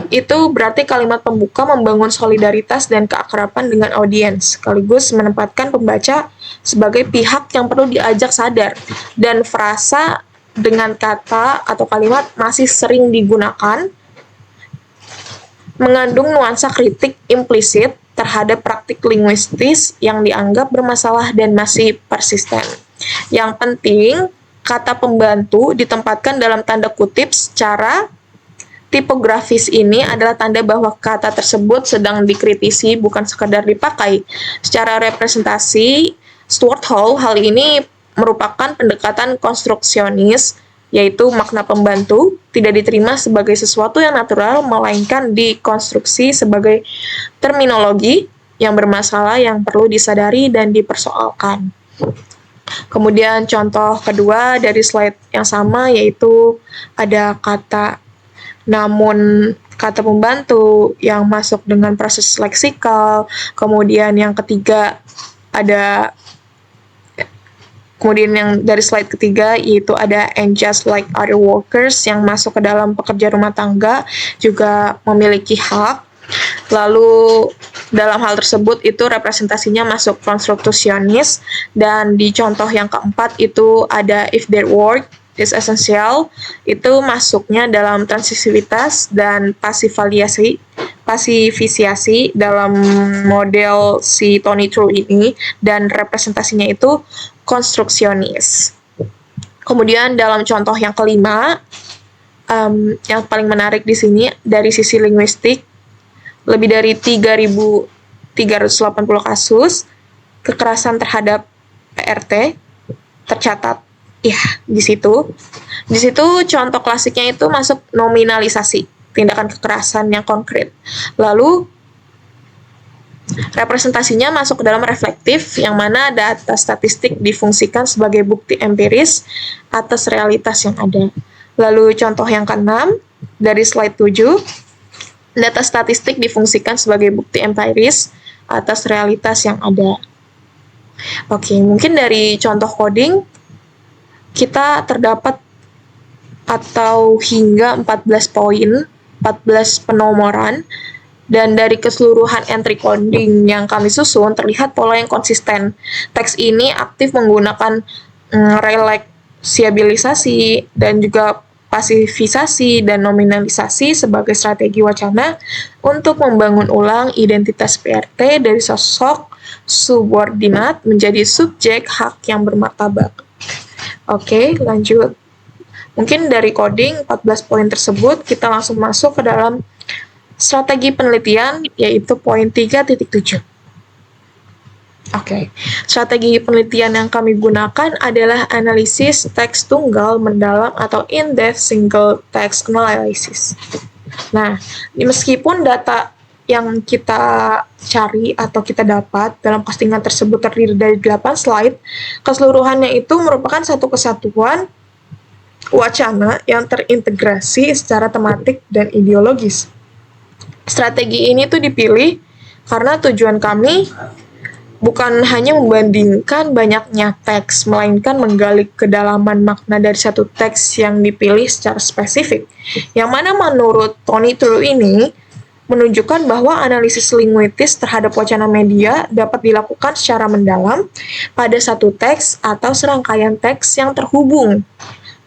itu berarti kalimat pembuka membangun solidaritas dan keakraban dengan audiens, sekaligus menempatkan pembaca sebagai pihak yang perlu diajak sadar. Dan frasa dengan kata atau kalimat masih sering digunakan, mengandung nuansa kritik implisit terhadap praktik linguistis yang dianggap bermasalah dan masih persisten. Yang penting, kata pembantu ditempatkan dalam tanda kutip secara tipografis. Ini adalah tanda bahwa kata tersebut sedang dikritisi, bukan sekadar dipakai. Secara representasi, Stuart Hall hal ini merupakan pendekatan konstruksionis, yaitu makna pembantu tidak diterima sebagai sesuatu yang natural, melainkan dikonstruksi sebagai terminologi yang bermasalah yang perlu disadari dan dipersoalkan. Kemudian contoh kedua dari slide yang sama, yaitu ada kata namun kata pembantu yang masuk dengan proses leksikal. Kemudian yang ketiga ada Kemudian yang dari slide ketiga yaitu ada and just like other workers yang masuk ke dalam pekerja rumah tangga juga memiliki hak. Lalu dalam hal tersebut itu representasinya masuk konstruksionis, dan di contoh yang keempat itu ada if their work is essential, itu masuknya dalam transisivitas dan pasifisiasi dalam model si Tony Drew ini, dan representasinya itu konstruksionis. Kemudian dalam contoh yang kelima, yang paling menarik di sini dari sisi linguistik, lebih dari 3.380 kasus kekerasan terhadap PRT tercatat. Ya, di situ contoh klasiknya itu masuk nominalisasi, tindakan kekerasan yang konkret. Lalu representasinya masuk ke dalam reflektif, yang mana data statistik difungsikan sebagai bukti empiris atas realitas yang ada. Lalu contoh yang keenam dari slide 7, data statistik difungsikan sebagai bukti empiris atas realitas yang ada. Oke, mungkin dari contoh coding kita terdapat atau hingga 14 poin, 14 penomoran. Dan dari keseluruhan entry coding yang kami susun, terlihat pola yang konsisten. Teks ini aktif menggunakan relaksibilisasi dan juga pasifisasi dan nominalisasi sebagai strategi wacana untuk membangun ulang identitas PRT dari sosok subordinat menjadi subjek hak yang bermartabat. Oke, lanjut. Mungkin dari coding 14 poin tersebut, kita langsung masuk ke dalam strategi penelitian, yaitu poin 3.7. Oke, strategi penelitian yang kami gunakan adalah analisis teks tunggal mendalam atau in-depth single text analysis. Nah, meskipun data yang kita cari atau kita dapat dalam postingan tersebut terdiri dari 8 slide, keseluruhannya itu merupakan satu kesatuan wacana yang terintegrasi secara tematik dan ideologis. Strategi ini tuh dipilih karena tujuan kami bukan hanya membandingkan banyaknya teks, melainkan menggali kedalaman makna dari satu teks yang dipilih secara spesifik. Yang mana menurut Tony True ini menunjukkan bahwa analisis linguistis terhadap wacana media dapat dilakukan secara mendalam pada satu teks atau serangkaian teks yang terhubung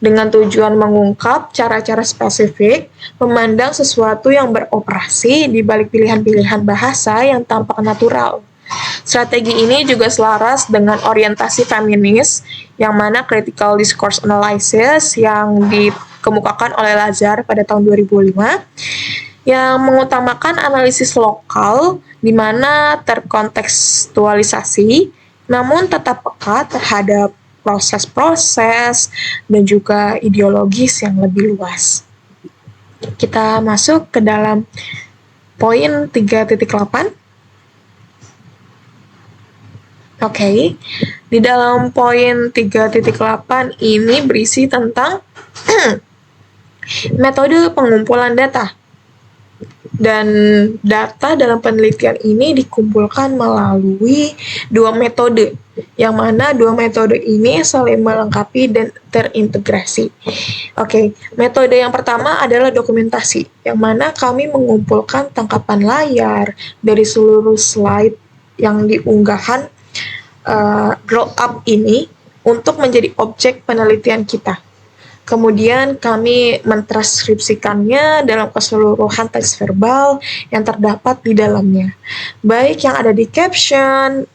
dengan tujuan mengungkap cara-cara spesifik memandang sesuatu yang beroperasi di balik pilihan-pilihan bahasa yang tampak natural. Strategi ini juga selaras dengan orientasi feminis yang mana critical discourse analysis yang dikemukakan oleh Lazar pada tahun 2005 yang mengutamakan analisis lokal di mana terkontekstualisasi namun tetap peka terhadap proses-proses dan juga ideologis yang lebih luas. Kita masuk ke dalam poin 3.8. Oke, di dalam poin 3.8 ini berisi tentang metode pengumpulan data. Dan data dalam penelitian ini dikumpulkan melalui dua metode, yang mana dua metode ini saling melengkapi dan terintegrasi. Oke, metode yang pertama adalah dokumentasi, yang mana kami mengumpulkan tangkapan layar dari seluruh slide yang diunggahan grow up ini untuk menjadi objek penelitian kita. Kemudian kami mentranskripsikannya dalam keseluruhan teks verbal yang terdapat di dalamnya. Baik yang ada di caption,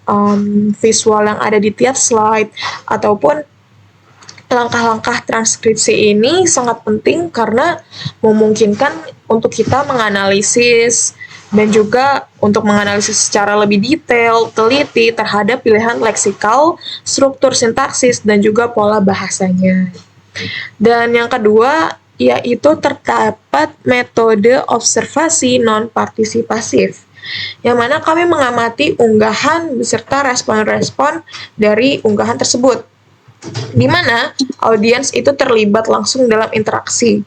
visual yang ada di tiap slide, ataupun langkah-langkah transkripsi ini sangat penting karena memungkinkan untuk kita menganalisis dan juga untuk menganalisis secara lebih detail, teliti terhadap pilihan leksikal, struktur sintaksis, dan juga pola bahasanya. Dan yang kedua, yaitu terdapat metode observasi non-partisipasif, yang mana kami mengamati unggahan beserta respon-respon dari unggahan tersebut, di mana audiens itu terlibat langsung dalam interaksi.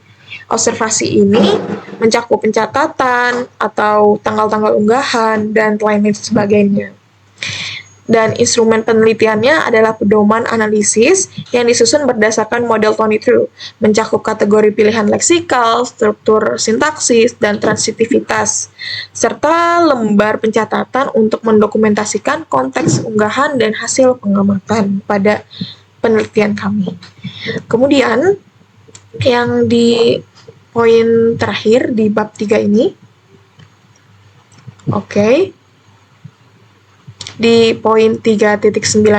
Observasi ini mencakup pencatatan atau tanggal-tanggal unggahan dan lain sebagainya. Dan instrumen penelitiannya adalah pedoman analisis yang disusun berdasarkan model Tony True, mencakup kategori pilihan leksikal, struktur sintaksis, dan transitivitas, serta lembar pencatatan untuk mendokumentasikan konteks unggahan dan hasil pengamatan pada penelitian kami. Kemudian, yang di poin terakhir di bab 3 ini, di poin 3.9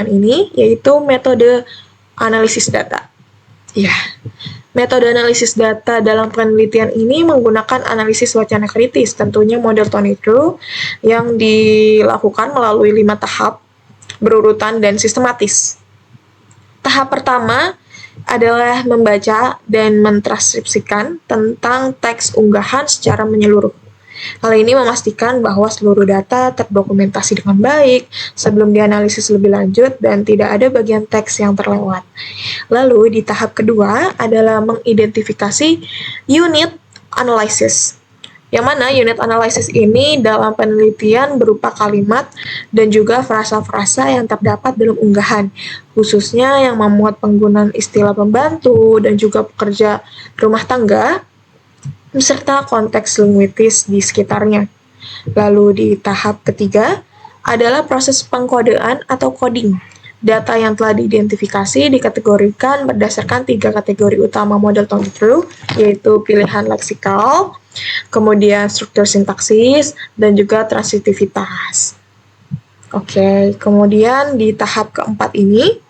ini, yaitu metode analisis data. Ya, metode analisis data dalam penelitian ini menggunakan analisis wacana kritis, tentunya model Tony True, yang dilakukan melalui 5 tahap, berurutan dan sistematis. Tahap pertama adalah membaca dan mentranskripsikan tentang teks unggahan secara menyeluruh. Hal ini memastikan bahwa seluruh data terdokumentasi dengan baik sebelum dianalisis lebih lanjut dan tidak ada bagian teks yang terlewat. Lalu di tahap kedua adalah mengidentifikasi unit analysis, yang mana unit analysis ini dalam penelitian berupa kalimat dan juga frasa-frasa yang terdapat dalam unggahan, khususnya yang memuat penggunaan istilah pembantu dan juga pekerja rumah tangga, beserta konteks linguistis di sekitarnya. Lalu di tahap ketiga adalah proses pengkodean atau coding. Data yang telah diidentifikasi dikategorikan berdasarkan 3 kategori utama model Tony True, yaitu pilihan leksikal, kemudian struktur sintaksis, dan juga transitivitas. Kemudian di tahap keempat ini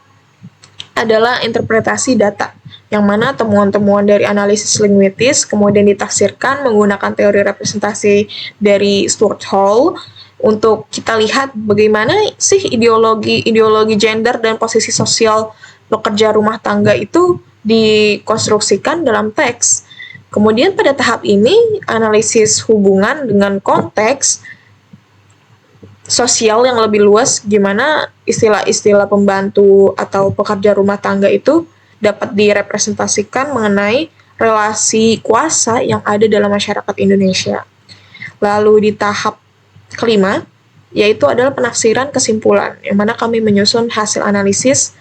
adalah interpretasi data, yang mana temuan-temuan dari analisis linguistis kemudian ditafsirkan menggunakan teori representasi dari Stuart Hall untuk kita lihat bagaimana sih ideologi gender dan posisi sosial pekerja rumah tangga itu dikonstruksikan dalam teks. Kemudian pada tahap ini, analisis hubungan dengan konteks sosial yang lebih luas, gimana istilah-istilah pembantu atau pekerja rumah tangga itu dapat direpresentasikan mengenai relasi kuasa yang ada dalam masyarakat Indonesia. Lalu di tahap kelima, yaitu adalah penafsiran kesimpulan, yang mana kami menyusun hasil analisis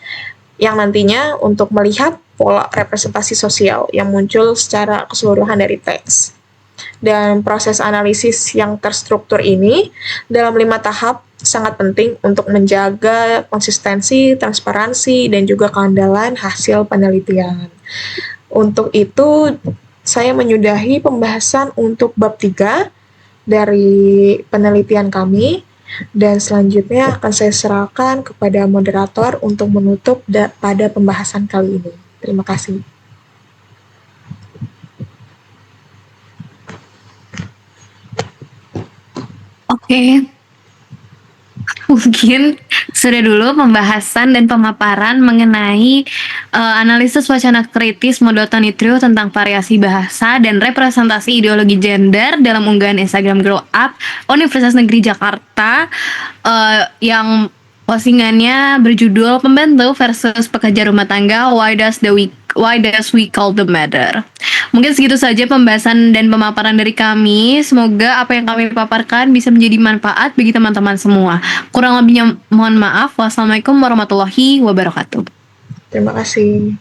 yang nantinya untuk melihat pola representasi sosial yang muncul secara keseluruhan dari teks. Dan proses analisis yang terstruktur ini dalam 5 tahap sangat penting untuk menjaga konsistensi, transparansi, dan juga keandalan hasil penelitian. Untuk itu, saya menyudahi pembahasan untuk bab 3 dari penelitian kami, dan selanjutnya akan saya serahkan kepada moderator untuk menutup pada pembahasan kali ini. Terima kasih. Oke, mungkin sudah dulu pembahasan dan pemaparan mengenai analisis wacana kritis model Tony Trio tentang variasi bahasa dan representasi ideologi gender dalam unggahan Instagram Grow Up Universitas Negeri Jakarta yang postingannya berjudul Pembantu versus Pekerja Rumah Tangga, Why does we call the matter? Mungkin segitu saja pembahasan dan pemaparan dari kami. Semoga apa yang kami paparkan bisa menjadi manfaat bagi teman-teman semua. Kurang lebihnya mohon maaf. Wassalamualaikum warahmatullahi wabarakatuh. Terima kasih.